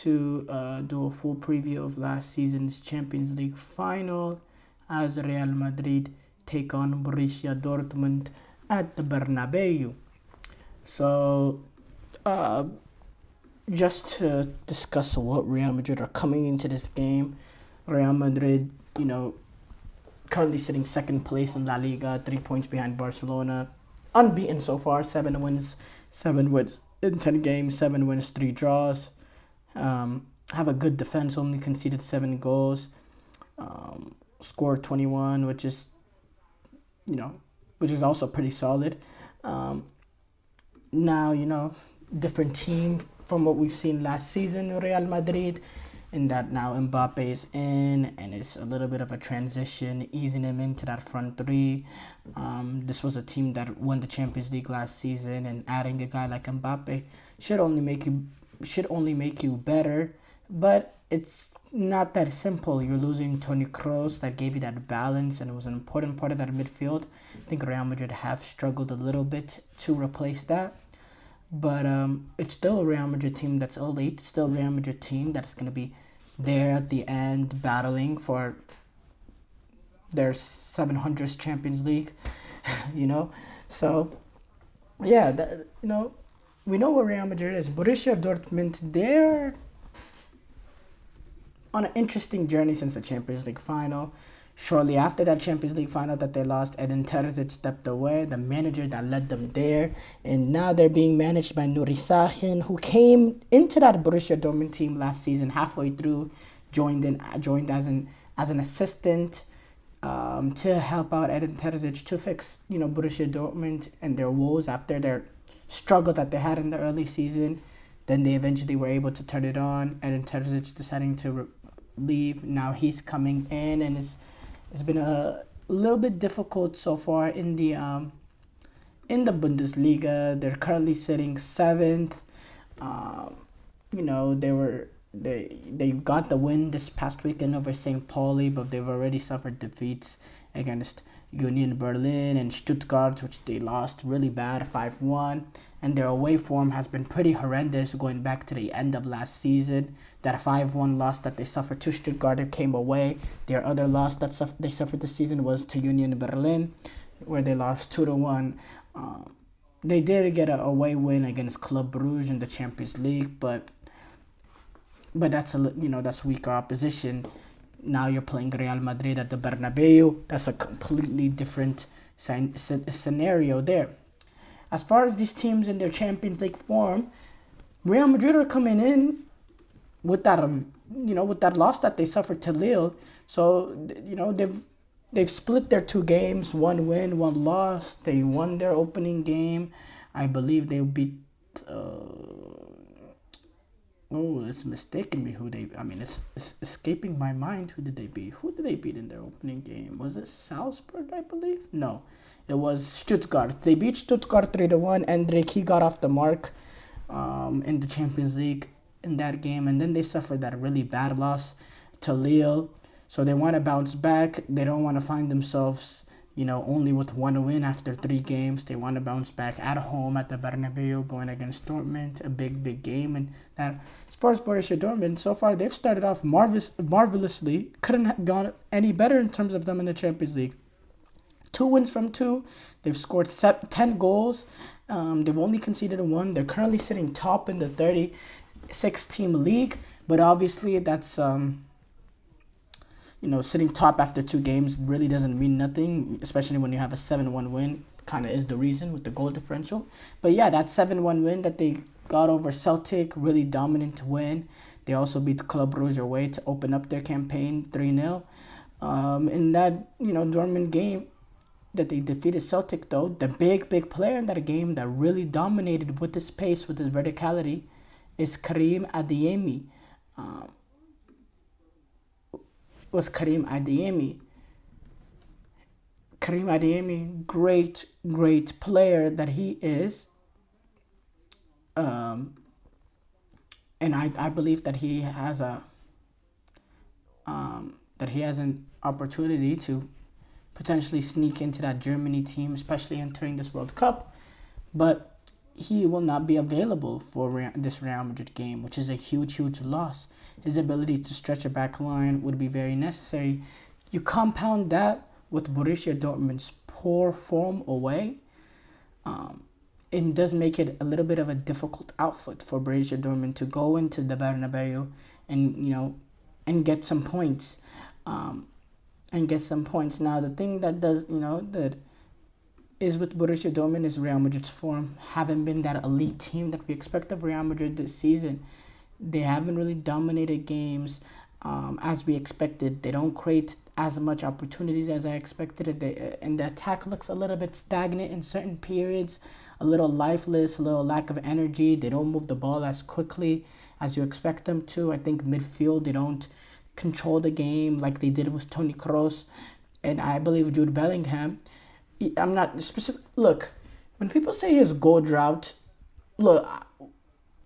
to do a full preview of last season's Champions League final as Real Madrid take on Borussia Dortmund at the Bernabeu. So, uh, just to discuss what Real Madrid are coming into this game, Real Madrid, currently sitting second place in La Liga, 3 points behind Barcelona, unbeaten so far, 7 wins in 10 games, 7 wins, 3 draws. Have a good defense, only conceded 7 goals, scored 21, which is also pretty solid. Now, different team from what we've seen last season, Real Madrid, in that now Mbappe is in, and it's a little bit of a transition, easing him into that front three. This was a team that won the Champions League last season, and adding a guy like Mbappe should only make you better. But it's not that simple. You're losing Toni Kroos, that gave you that balance, and it was an important part of that midfield. I think Real Madrid have struggled a little bit to replace that. But it's still a Real Madrid team that's elite. It's still a Real Madrid team that's going to be there at the end battling for their 700th Champions League, So, yeah, we know where Real Madrid is. Borussia Dortmund, they're on an interesting journey since the Champions League final. Shortly after that Champions League final that they lost, Edin Terzic stepped away, the manager that led them there. And now they're being managed by Nuri Sahin, who came into that Borussia Dortmund team last season halfway through, joined as an assistant to help out Edin Terzic to fix, Borussia Dortmund and their woes after their struggle that they had in the early season. Then they eventually were able to turn it on. Edin Terzic deciding to leave. Now he's coming in, and it's been a little bit difficult so far in the Bundesliga. They're currently sitting seventh. They got the win this past weekend over St. Pauli, but they've already suffered defeats against Union Berlin and Stuttgart, which they lost really bad, 5-1. And their away form has been pretty horrendous going back to the end of last season. That 5-1 loss that they suffered to Stuttgart came away. Their other loss that they suffered this season was to Union Berlin, where they lost 2-1. They did get an away win against Club Brugge in the Champions League, but that's weaker opposition. Now you're playing Real Madrid at the Bernabeu. That's a completely different scenario there. As far as these teams in their Champions League form, Real Madrid are coming in with that loss that they suffered to Lille. So, they've split their 2 games, 1 win, 1 loss. They won their opening game. I believe they beat it's mistaken me it's escaping my mind. Who did they beat? Who did they beat in their opening game? Was it Salzburg, I believe? No, it was Stuttgart. They beat Stuttgart 3-1. Endrick, he got off the mark in the Champions League in that game. And then they suffered that really bad loss to Lille. So they want to bounce back. They don't want to find themselves only with 1 win after 3 games. They want to bounce back at home at the Bernabeu, going against Dortmund, a big game. And that, as far as Borussia Dortmund, so far they've started off marvelously. Couldn't have gone any better in terms of them in the Champions League. 2 wins from 2. They've scored 10 goals. They've only conceded 1. They're currently sitting top in the 36-team league. But obviously that's sitting top after 2 games really doesn't mean nothing, especially when you have a 7-1 win. Kind of is the reason with the goal differential. But yeah, that 7-1 win that they got over Celtic, really dominant win. They also beat Club Brugge away to open up their campaign 3-0. In that, Dortmund game that they defeated Celtic, though, the big player in that game that really dominated with his pace, with his verticality, is Karim Adeyemi. Karim Adeyemi, great player that he is. And I believe that he has an opportunity to potentially sneak into that Germany team, especially entering this World Cup. But he will not be available for this Real Madrid game, which is a huge, huge loss. His ability to stretch a back line would be very necessary. You compound that with Borussia Dortmund's poor form away, it does make it a little bit of a difficult outfit for Borussia Dortmund to go into the Bernabeu and and get some points, Now the thing that does that is with Borussia Dortmund is Real Madrid's form haven't been that elite team that we expect of Real Madrid this season. They haven't really dominated games as we expected. They don't create as much opportunities as I expected. And the attack looks a little bit stagnant in certain periods, a little lifeless, a little lack of energy. They don't move the ball as quickly as you expect them to. I think midfield, they don't control the game like they did with Toni Kroos. And I believe Jude Bellingham, I'm not specific. Look, when people say his goal drought, look,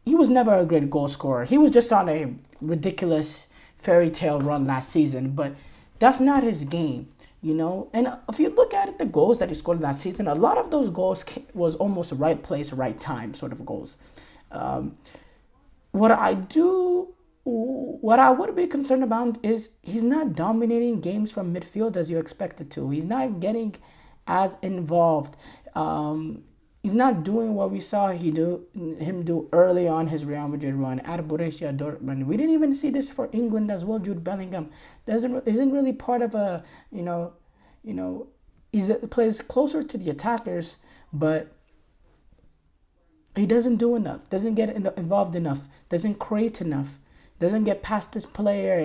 he was never a great goal scorer. He was just on a ridiculous fairy tale run last season, but that's not his game, And if you look at it, the goals that he scored last season, a lot of those goals was almost right place, right time sort of goals. What I would be concerned about is he's not dominating games from midfield as you expected to. He's not getting as involved. He's not doing what we saw him do early on his Real Madrid run at Borussia Dortmund. We didn't even see this for England as well. Jude Bellingham isn't really part of a plays closer to the attackers, but he doesn't do enough. Doesn't get involved enough. Doesn't create enough. Doesn't get past this player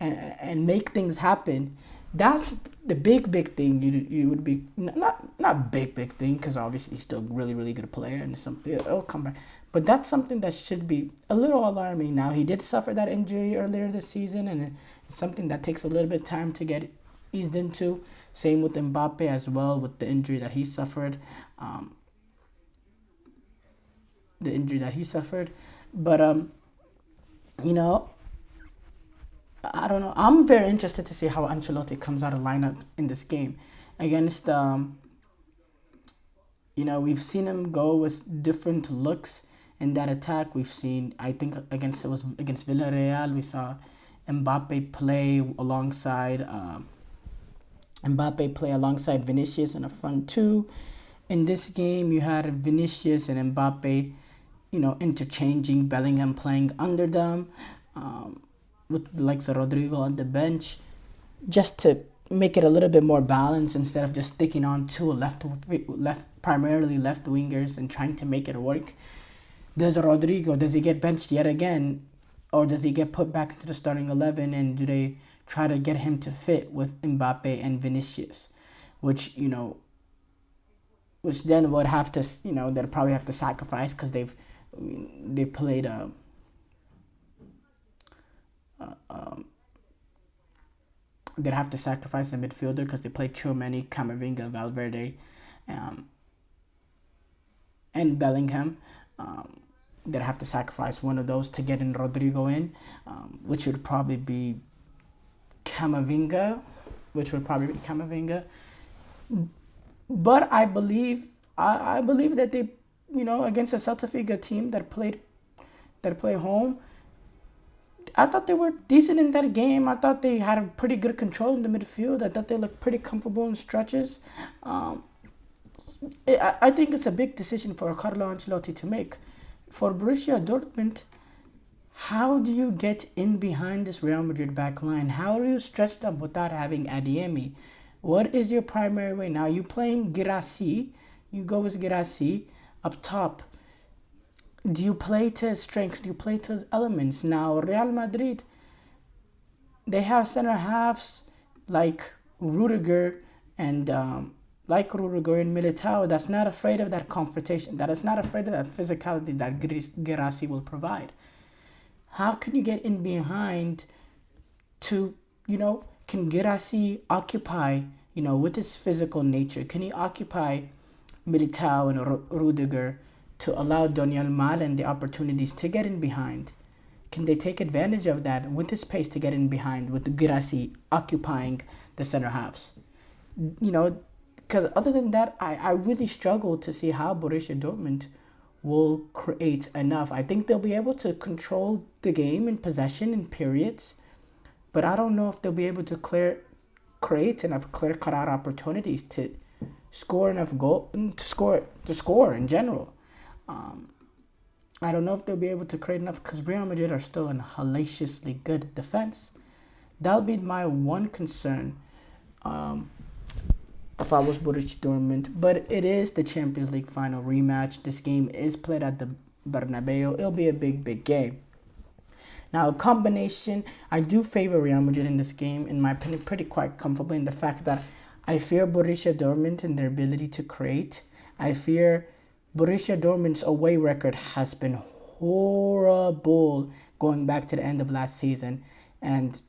and make things happen. That's the big thing. You would be not big thing, because obviously he's still a really good player and something it'll come back. But that's something that should be a little alarming. Now he did suffer that injury earlier this season, and it's something that takes a little bit of time to get eased into. Same with Mbappe as well, with the injury that he suffered. But I don't know. I'm very interested to see how Ancelotti comes out of lineup in this game against. We've seen him go with different looks in that attack. We've seen, I think, against Villarreal, we saw Mbappe play alongside Vinicius in the front two. In this game, you had Vinicius and Mbappe, interchanging, Bellingham playing under them, with the likes of Rodrigo on the bench, just to make it a little bit more balanced instead of just sticking on two primarily left wingers and trying to make it work. Does he get benched yet again, or does he get put back into the starting 11, and do they try to get him to fit with Mbappe and Vinicius, which then would have to, they'll probably have to sacrifice, because they played they'd have to sacrifice a midfielder, because they played Tchouaméni, Camavinga, Valverde, and Bellingham. They'd have to sacrifice one of those to get Rodrigo in, which would probably be Camavinga. But I believe that they, against a Celta Vigo team that play home, I thought they were decent in that game. I thought they had a pretty good control in the midfield. I thought they looked pretty comfortable in stretches. I think it's a big decision for Carlo Ancelotti to make. For Borussia Dortmund, how do you get in behind this Real Madrid back line? How do you stretch them without having Adeyemi? What is your primary way? Now, you playing Guirassy. You go with Guirassy up top. Do you play to his strengths? Do you play to his elements? Now, Real Madrid, they have center halves like Rudiger and Militao that's not afraid of that confrontation, that is not afraid of that physicality that Guirassy will provide. How can you get in behind to, can Guirassy occupy, with his physical nature? Can he occupy Militao and Rudiger to allow Daniel Malen the opportunities to get in behind? Can they take advantage of that with his pace to get in behind, with Guirassy occupying the center halves? Because other than that, I really struggle to see how Borussia Dortmund will create enough. I think they'll be able to control the game in possession in periods, but I don't know if they'll be able to create enough clear cut out opportunities to score enough goal to score in general. I don't know if they'll be able to create enough because Real Madrid are still in hellaciously good defense. That'll be my one concern if I was Borussia Dortmund. But it is the Champions League final rematch. This game is played at the Bernabeu. It'll be a big game. Now, a combination, I do favor Real Madrid in this game, in my opinion, pretty quite comfortably in the fact that I fear Borussia Dortmund and their ability to create. I fear Borussia Dortmund's away record has been horrible going back to the end of last season. And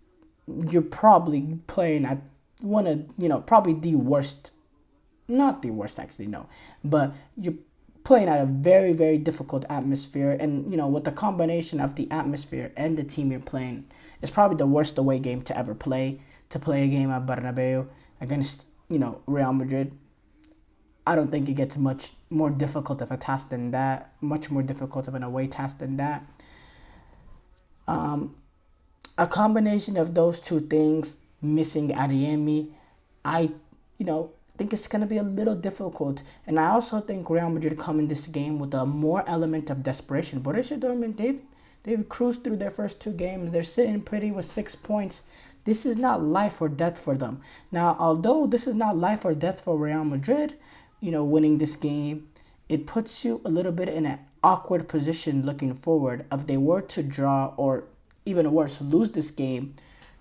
you're probably playing at one of, probably the worst, not the worst actually, no, but you're playing at a very difficult atmosphere, and with the combination of the atmosphere and the team you're playing, it's probably the worst away game to ever play. To play a game at Bernabeu against Real Madrid, I don't think it gets much more difficult of a task than that. Much more difficult of an away task than that. A combination of those two things, missing Adeyemi, I think it's going to be a little difficult. And I also think Real Madrid come in this game with a more element of desperation. Borussia Dortmund, they've cruised through their first two games. They're sitting pretty with 6 points. This is not life or death for them. Now, although this is not life or death for Real Madrid, winning this game, it puts you a little bit in an awkward position looking forward. If they were to draw or even worse, lose this game,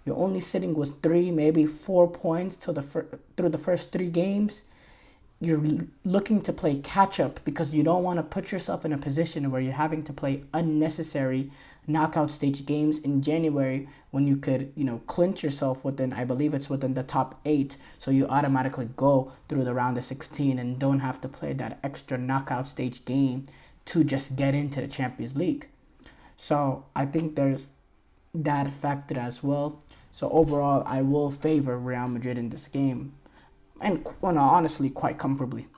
you're only sitting with 3, maybe 4 points through the first 3 games. You're looking to play catch up because you don't want to put yourself in a position where you're having to play unnecessary knockout stage games in January when you could, clinch yourself within, I believe it's within the top 8. So you automatically go through the round of 16 and don't have to play that extra knockout stage game to just get into the Champions League. So I think there's that factor as well. So overall, I will favor Real Madrid in this game, and honestly, quite comfortably.